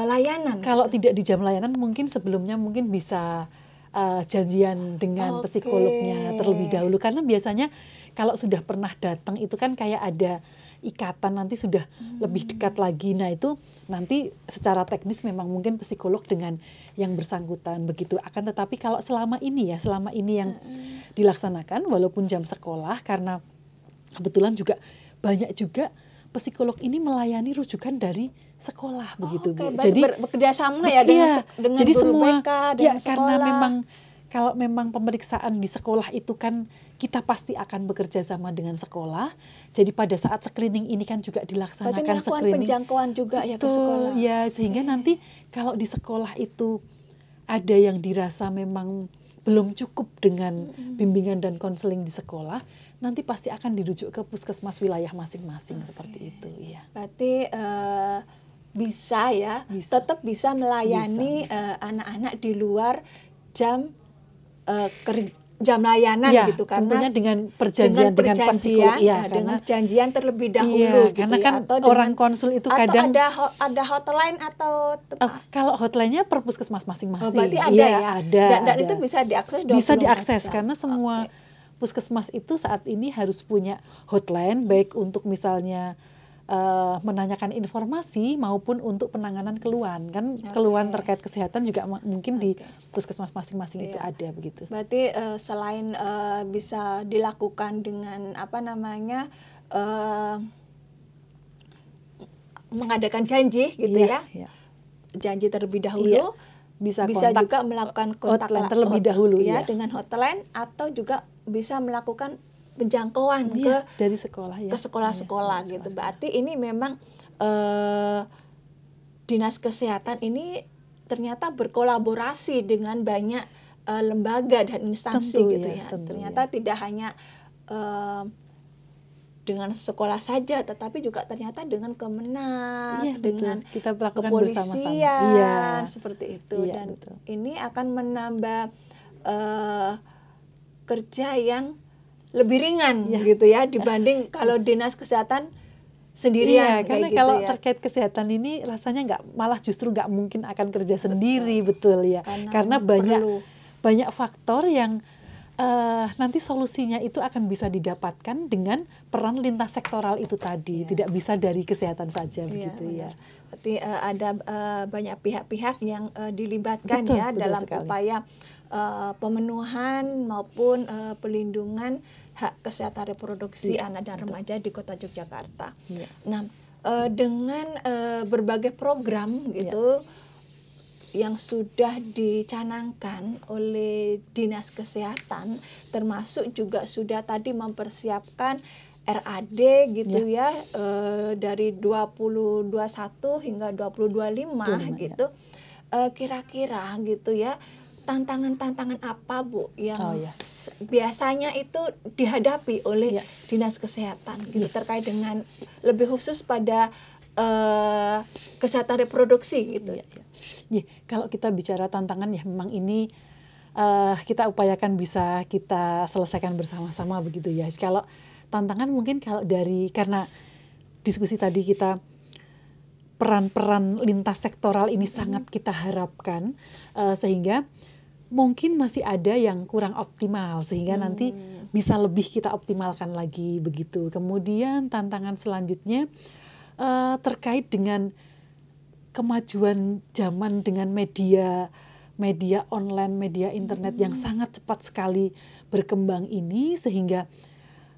layanan. Kalau tidak di jam layanan mungkin sebelumnya mungkin bisa janjian dengan psikolognya terlebih dahulu karena biasanya kalau sudah pernah datang itu kan kayak ada ikatan nanti sudah lebih dekat lagi. Nah itu nanti secara teknis memang mungkin psikolog dengan yang bersangkutan begitu. Akan tetapi kalau selama ini yang dilaksanakan walaupun jam sekolah karena kebetulan juga banyak juga psikolog ini melayani rujukan dari sekolah begitu, Bu. Jadi bekerja sama ya dengan jadi guru semua BK, dengan sekolah. Karena memang kalau memang pemeriksaan di sekolah itu kan kita pasti akan bekerja sama dengan sekolah. Jadi pada saat screening ini kan juga dilaksanakan screening. Penjangkauan juga ya ke sekolah. Ya, sehingga nanti kalau di sekolah itu ada yang dirasa memang belum cukup dengan bimbingan dan konseling di sekolah, nanti pasti akan dirujuk ke puskesmas wilayah masing-masing seperti itu. Ya. Berarti bisa ya, tetap bisa melayani anak-anak di luar jam jam layanan gitu karena dengan perjanjian dengan psikolog dengan janjian terlebih dahulu gitu karena kan atau orang konsul itu kadang ada hotline atau kalau hotline-nya per puskesmas masing-masing. Berarti ada ada. Dan itu bisa diakses 24 bisa diakses jam. Karena semua puskesmas itu saat ini harus punya hotline baik untuk misalnya menanyakan informasi maupun untuk penanganan keluhan kan keluhan terkait kesehatan juga mungkin di puskesmas masing-masing itu ada begitu. Berarti selain bisa dilakukan dengan mengadakan janji gitu janji terlebih dahulu bisa juga melakukan kontak terlebih dahulu dengan hotline atau juga bisa melakukan penjangkauan dari sekolah ke sekolah-sekolah gitu. Berarti ini memang dinas kesehatan ini ternyata berkolaborasi dengan banyak lembaga dan instansi ternyata tidak hanya dengan sekolah saja, tetapi juga ternyata dengan Kemenak, dengan kita kepolisian seperti itu dan ini akan menambah kerja yang lebih ringan gitu ya dibanding kalau dinas kesehatan sendirian karena kalau terkait kesehatan ini rasanya malah justru nggak mungkin akan kerja sendiri betul ya karena banyak faktor yang nanti solusinya itu akan bisa didapatkan dengan peran lintas sektoral itu tadi tidak bisa dari kesehatan saja begitu ya. Berarti ada banyak pihak-pihak yang dilibatkan dalam upaya pemenuhan maupun pelindungan hak kesehatan reproduksi anak dan remaja di Kota Yogyakarta. Nah, dengan berbagai program gitu yang sudah dicanangkan oleh Dinas Kesehatan, termasuk juga sudah tadi mempersiapkan RAD gitu dari 2021 hingga 2025 gitu. Kira-kira gitu ya tantangan-tantangan apa Bu yang ya. biasanya itu dihadapi oleh Dinas Kesehatan gitu terkait dengan lebih khusus pada kesehatan reproduksi gitu. Kalau kita bicara tantangan ya memang ini kita upayakan bisa kita selesaikan bersama-sama begitu ya. Kalau tantangan mungkin kalau karena diskusi tadi kita peran-peran lintas sektoral ini sangat kita harapkan sehingga mungkin masih ada yang kurang optimal sehingga nanti bisa lebih kita optimalkan lagi begitu. Kemudian tantangan selanjutnya terkait dengan kemajuan zaman dengan media online, media internet yang sangat cepat sekali berkembang ini sehingga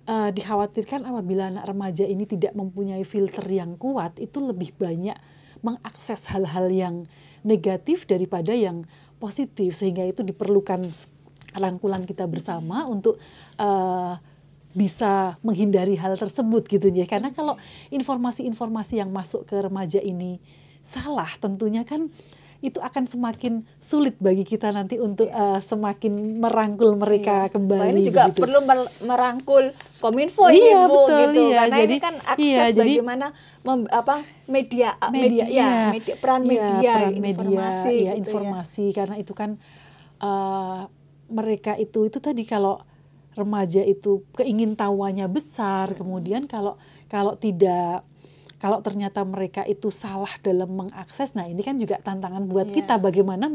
dikhawatirkan apabila anak remaja ini tidak mempunyai filter yang kuat itu lebih banyak mengakses hal-hal yang negatif daripada yang positif sehingga itu diperlukan rangkulan kita bersama untuk bisa menghindari hal tersebut gitu ya. Karena kalau informasi-informasi yang masuk ke remaja ini salah tentunya kan itu akan semakin sulit bagi kita nanti untuk semakin merangkul mereka kembali. Ini juga begitu. Perlu merangkul Kominfo ini Bu betul, gitu karena jadi, ini kan akses bagaimana peran media informasi karena itu kan mereka itu tadi kalau remaja itu keingintahuannya besar kemudian kalau ternyata mereka itu salah dalam mengakses, nah ini kan juga tantangan buat kita bagaimana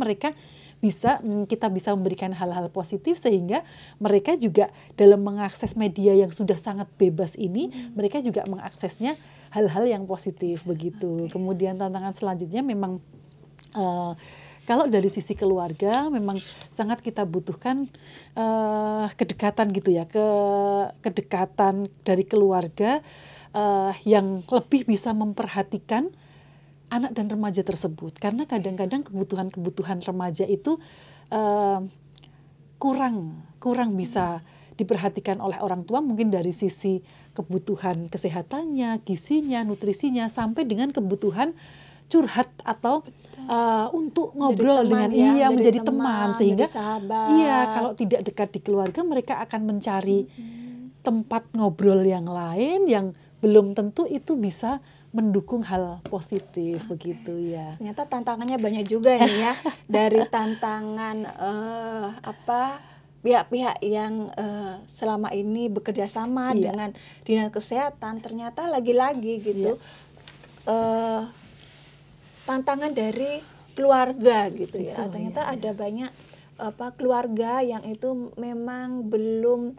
kita bisa memberikan hal-hal positif sehingga mereka juga dalam mengakses media yang sudah sangat bebas ini, mereka juga mengaksesnya hal-hal yang positif begitu. Kemudian tantangan selanjutnya memang kalau dari sisi keluarga memang sangat kita butuhkan kedekatan gitu ya, kedekatan dari keluarga yang lebih bisa memperhatikan anak dan remaja tersebut karena kadang-kadang kebutuhan remaja itu kurang bisa diperhatikan oleh orang tua mungkin dari sisi kebutuhan kesehatannya, gizinya, nutrisinya sampai dengan kebutuhan curhat atau untuk ngobrol dengan menjadi teman sehingga kalau tidak dekat di keluarga mereka akan mencari tempat ngobrol yang lain yang belum tentu itu bisa mendukung hal positif begitu ya. Ternyata tantangannya banyak juga nih ya dari tantangan pihak-pihak yang selama ini bekerja sama dengan Dinas Kesehatan ternyata lagi-lagi gitu tantangan dari keluarga gitu ya. Ternyata ada banyak keluarga yang itu memang belum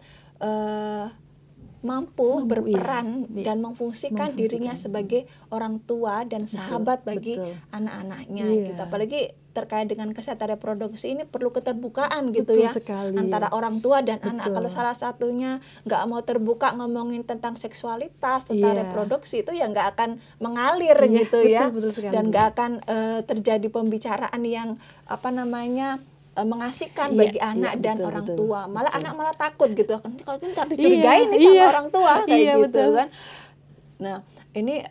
mampu berperan dan memfungsikan dirinya sebagai orang tua dan sahabat bagi anak-anaknya gitu. Apalagi terkait dengan kesehatan reproduksi ini perlu keterbukaan gitu antara orang tua dan anak. Kalau salah satunya nggak mau terbuka ngomongin tentang seksualitas, tentang reproduksi itu ya nggak akan mengalir gitu dan nggak akan terjadi pembicaraan yang mengasihkan bagi anak dan orang tua. Malah anak malah takut gitu. Kalau ntar dicurigai nih sama orang tua kayak gitu kan. Nah, ini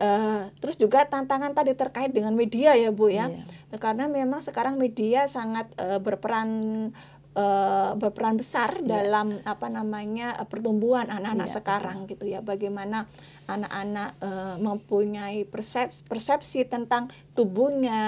terus juga tantangan tadi terkait dengan media ya Bu ya. Karena memang sekarang media sangat berperan besar dalam pertumbuhan anak-anak sekarang gitu ya. Bagaimana anak-anak mempunyai persepsi tentang tubuhnya,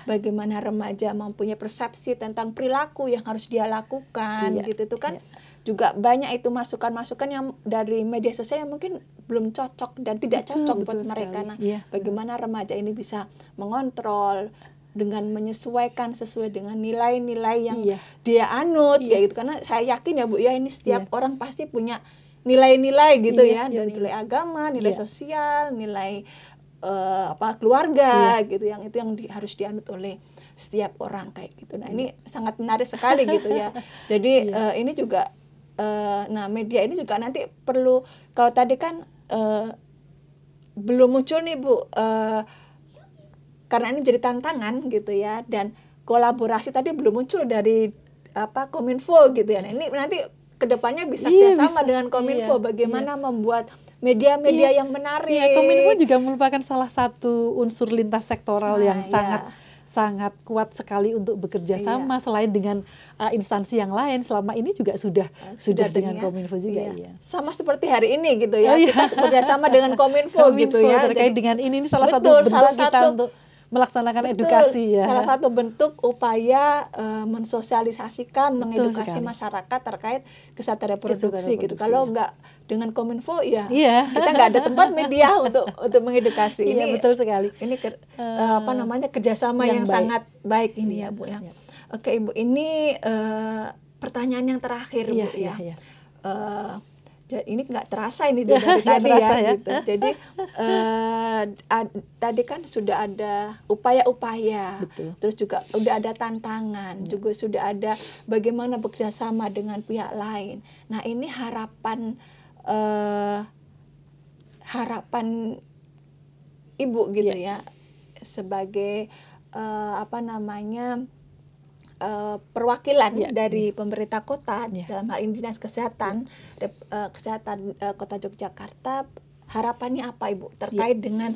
bagaimana remaja mempunyai persepsi tentang perilaku yang harus dia lakukan gitu. Itu kan juga banyak itu masukan-masukan yang dari media sosial yang mungkin belum cocok dan tidak cocok buat mereka. Nah, bagaimana remaja ini bisa mengontrol dengan menyesuaikan sesuai dengan nilai-nilai yang dia anut ya gitu. Karena saya yakin ya Bu ya ini setiap orang pasti punya nilai-nilai gitu dan nilai agama, nilai sosial, nilai keluarga gitu yang harus dianut oleh setiap orang kayak gitu. Nah, ini sangat menarik sekali gitu ya. Jadi ini juga media ini juga nanti perlu, kalau tadi kan belum muncul nih Bu karena ini jadi tantangan gitu ya, dan kolaborasi tadi belum muncul dari Kominfo gitu ya. Nah, ini nanti kedepannya bisa kerjasama dengan Kominfo bagaimana membuat media-media yang menarik. Kominfo juga merupakan salah satu unsur lintas sektoral yang sangat sangat kuat sekali untuk bekerja sama selain dengan instansi yang lain. Selama ini juga sudah dengan Kominfo juga. Iya. Sama seperti hari ini gitu ya, kita bekerja sama dengan Kominfo gitu ya. Terkait dengan ini salah satu bentuk kita untuk melaksanakan edukasi ya. Salah satu bentuk upaya mensosialisasikan, mengedukasi masyarakat terkait kesehatan reproduksi gitu. Kalau nggak dengan Kominfo ya kita nggak ada tempat media untuk mengedukasi. Ini betul sekali. Ini kerjasama yang sangat baik ini ya Bu ya. Oke Ibu, ini pertanyaan yang terakhir Bu ya. Ini nggak terasa ini dari tadi ya. Gitu. Jadi tadi kan sudah ada upaya-upaya, terus juga udah ada tantangan, juga sudah ada bagaimana bekerjasama dengan pihak lain. Nah ini harapan Ibu gitu ya sebagai perwakilan dari pemerintah kota dalam hal ini Dinas Kesehatan Kota Yogyakarta, harapannya apa Ibu terkait dengan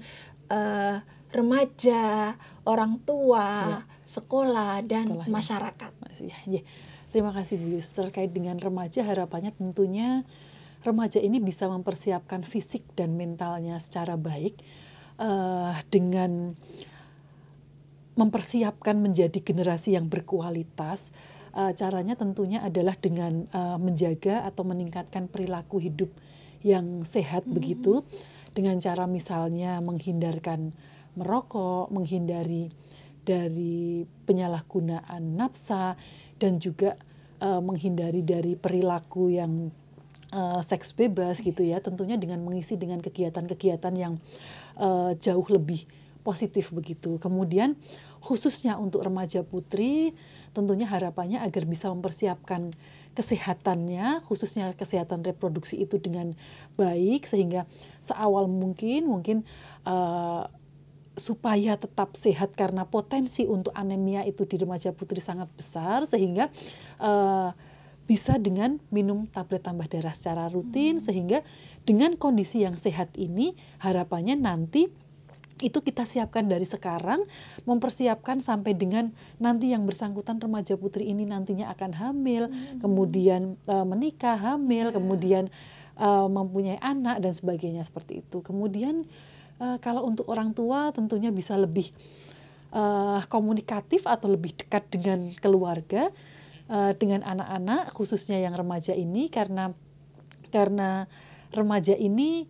remaja, orang tua, sekolah dan masyarakat? Terima kasih Bu Yus. Terkait dengan remaja, harapannya tentunya remaja ini bisa mempersiapkan fisik dan mentalnya secara baik dengan mempersiapkan menjadi generasi yang berkualitas. Caranya tentunya adalah dengan menjaga atau meningkatkan perilaku hidup yang sehat begitu, dengan cara misalnya menghindarkan merokok, menghindari dari penyalahgunaan nafsa, dan juga menghindari dari perilaku yang seks bebas gitu ya, tentunya dengan mengisi dengan kegiatan-kegiatan yang jauh lebih positif begitu. Kemudian khususnya untuk remaja putri, tentunya harapannya agar bisa mempersiapkan kesehatannya, khususnya kesehatan reproduksi itu dengan baik, sehingga seawal mungkin supaya tetap sehat, karena potensi untuk anemia itu di remaja putri sangat besar, sehingga bisa dengan minum tablet tambah darah secara rutin, sehingga dengan kondisi yang sehat ini harapannya nanti itu kita siapkan dari sekarang, mempersiapkan sampai dengan nanti yang bersangkutan remaja putri ini nantinya akan hamil, kemudian menikah, hamil, kemudian mempunyai anak dan sebagainya seperti itu. Kemudian kalau untuk orang tua tentunya bisa lebih komunikatif atau lebih dekat dengan keluarga, dengan anak-anak khususnya yang remaja ini, karena remaja ini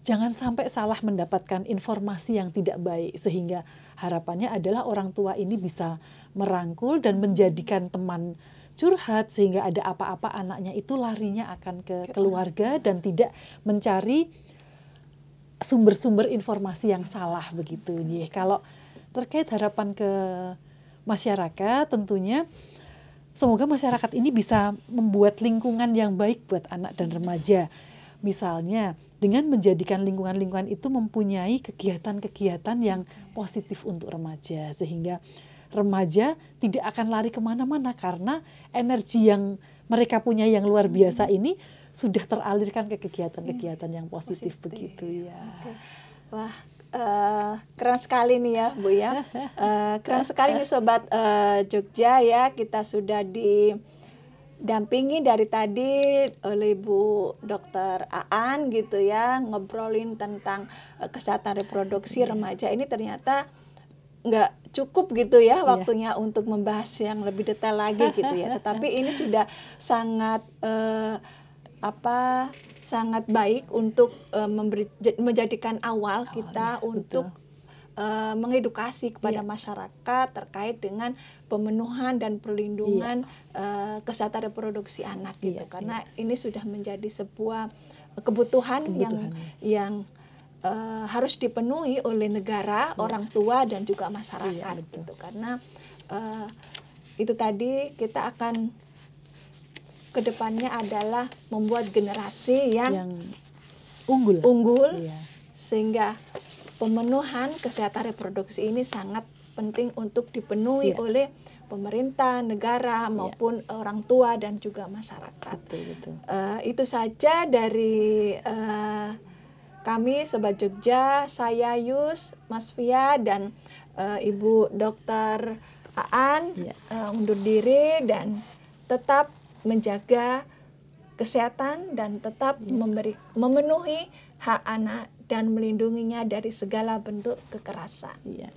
jangan sampai salah mendapatkan informasi yang tidak baik, sehingga harapannya adalah orang tua ini bisa merangkul dan menjadikan teman curhat, sehingga ada apa-apa anaknya itu larinya akan ke keluarga dan tidak mencari sumber-sumber informasi yang salah begitu. Kalau terkait harapan ke masyarakat, tentunya semoga masyarakat ini bisa membuat lingkungan yang baik buat anak dan remaja. Misalnya dengan menjadikan lingkungan-lingkungan itu mempunyai kegiatan-kegiatan yang positif untuk remaja, sehingga remaja tidak akan lari kemana-mana karena energi yang mereka punya yang luar biasa ini sudah teralirkan ke kegiatan-kegiatan yang positif begitu ya. Wah, keren sekali nih ya Bu ya, keren sekali nih Sobat Jogja ya, kita sudah didampingi dari tadi oleh Bu Dr. Aan gitu ya, ngobrolin tentang kesehatan reproduksi remaja. Ini ternyata nggak cukup gitu ya waktunya untuk membahas yang lebih detail lagi gitu ya. Tetapi ini sudah sangat sangat baik untuk menjadikan awal kita untuk mengedukasi kepada masyarakat terkait dengan pemenuhan dan perlindungan kesehatan reproduksi anak gitu, karena ini sudah menjadi sebuah kebutuhan yang harus dipenuhi oleh negara, orang tua dan juga masyarakat gitu, karena itu tadi kita akan kedepannya adalah membuat generasi yang unggul sehingga pemenuhan kesehatan reproduksi ini sangat penting untuk dipenuhi oleh pemerintah, negara maupun orang tua dan juga masyarakat. Itu saja dari kami Sobat Jogja, saya Yus, Mas Fia, dan Ibu Dokter Aan undur diri dan tetap menjaga kesehatan dan tetap memenuhi hak anak dan melindunginya dari segala bentuk kekerasan. Iya.